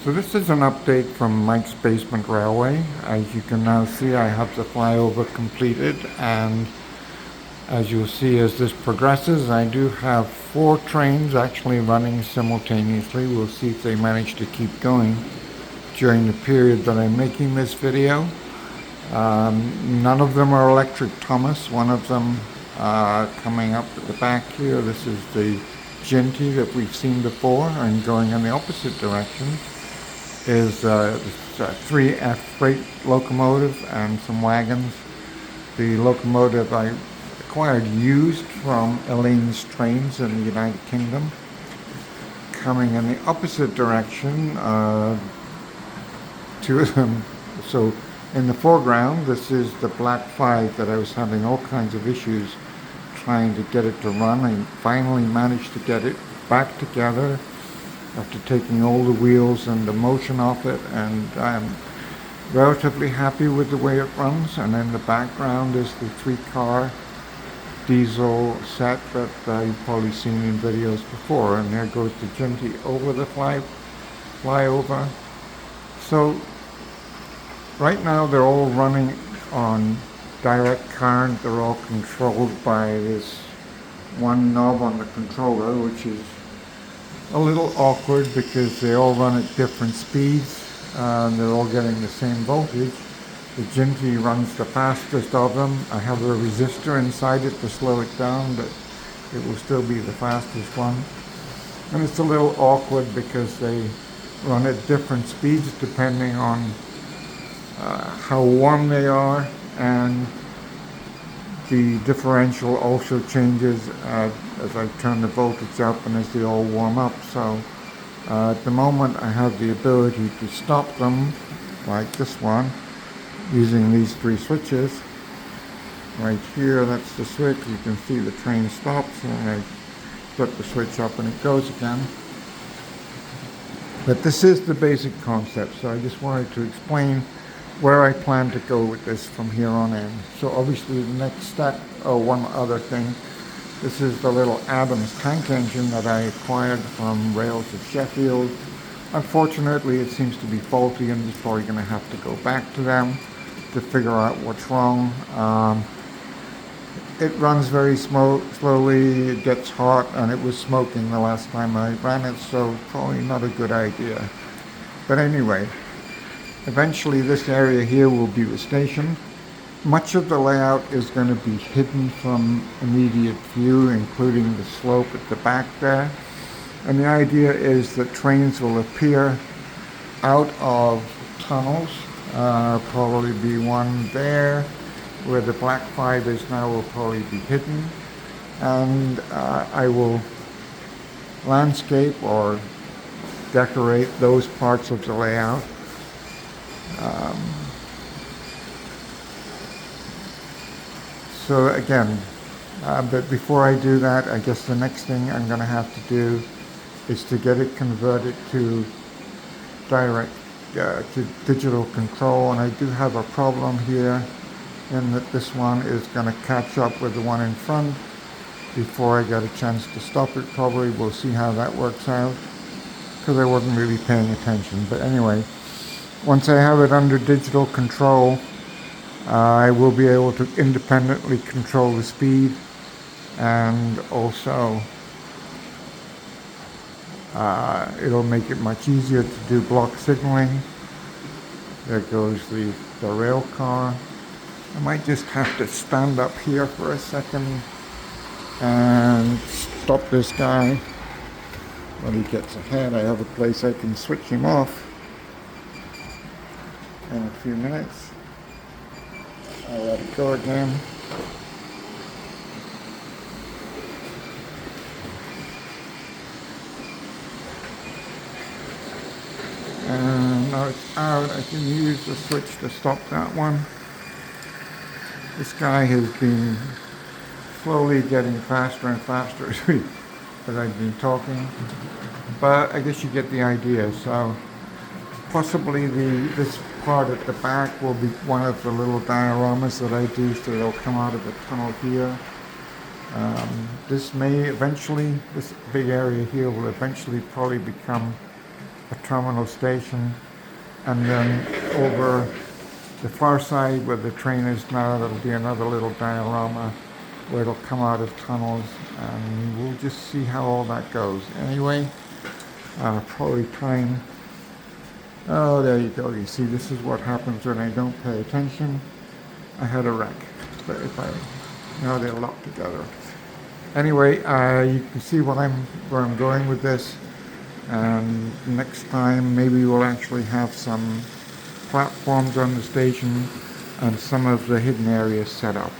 So this is an update from Mike's Basement Railway. As you can now see, I have the flyover completed, and as you'll see as this progresses, I do have 4 trains actually running simultaneously. We'll see if they manage to keep going during the period that I'm making this video. None of them are electric Thomas. One of them coming up at the back here, this is the Ginty that we've seen before, and going in the opposite direction is a 3F freight locomotive and some wagons. The locomotive I acquired used from Elaine's Trains in the United Kingdom. Coming in the opposite direction, 2 of them. So in the foreground, this is the Black 5 that I was having all kinds of issues trying to get it to run. I finally managed to get it back together after taking all the wheels and the motion off it, and I'm relatively happy with the way it runs. And in the background is the 3-car diesel set that you've probably seen in videos before, and there goes the Ginty over the flyover. So right now they're all running on direct current. They're all controlled by this one knob on the controller, which is a little awkward because they all run at different speeds and they're all getting the same voltage. The Ginty runs the fastest of them. I have a resistor inside it to slow it down, but it will still be the fastest one. And it's a little awkward because they run at different speeds depending on how warm they are, and the differential also changes as I turn the voltage up and as they all warm up. So at the moment I have the ability to stop them, like this one, using these 3 switches. Right here, that's the switch. You can see the train stops, and I flip the switch up and it goes again. But this is the basic concept, so I just wanted to explain where I plan to go with this from here on in. So obviously the next step, one other thing, this is the little Adams tank engine that I acquired from Rails of Sheffield. Unfortunately, it seems to be faulty, and it's probably going to have to go back to them to figure out what's wrong. It runs very slowly, it gets hot, and it was smoking the last time I ran it, so probably not a good idea. But anyway, eventually this area here will be the station. Much of the layout is going to be hidden from immediate view, including the slope at the back there. And the idea is that trains will appear out of tunnels. Probably be one there where the Black 5 is now, will probably be hidden. And I will landscape or decorate those parts of the layout. So again, but before I do that, I guess the next thing I'm going to have to do is to get it converted to to digital control. And I do have a problem here in that this one is going to catch up with the one in front before I get a chance to stop it. Probably we'll see how that works out, because I wasn't really paying attention. But anyway, once I have it under digital control, I will be able to independently control the speed, and also it'll make it much easier to do block signaling. There goes the rail car. I might just have to stand up here for a second and stop this guy when he gets ahead. I have a place I can switch him off in a few minutes. I'll let it go again. And now it's out. I can use the switch to stop that one. This guy has been slowly getting faster and faster as I've been talking, but I guess you get the idea. So possibly this part at the back will be one of the little dioramas that I do, so they'll come out of the tunnel here. This may eventually, this big area here will eventually probably become a a terminal station, and then over the far side where the train is now, there'll be another little diorama where it'll come out of tunnels, and we'll just see how all that goes. Anyway, probably time. Oh, there you go. You see, this is what happens when I don't pay attention. I had a wreck. But if I, now they're locked together. Anyway, you can see where I'm going with this. And next time, maybe we'll actually have some platforms on the station and some of the hidden areas set up.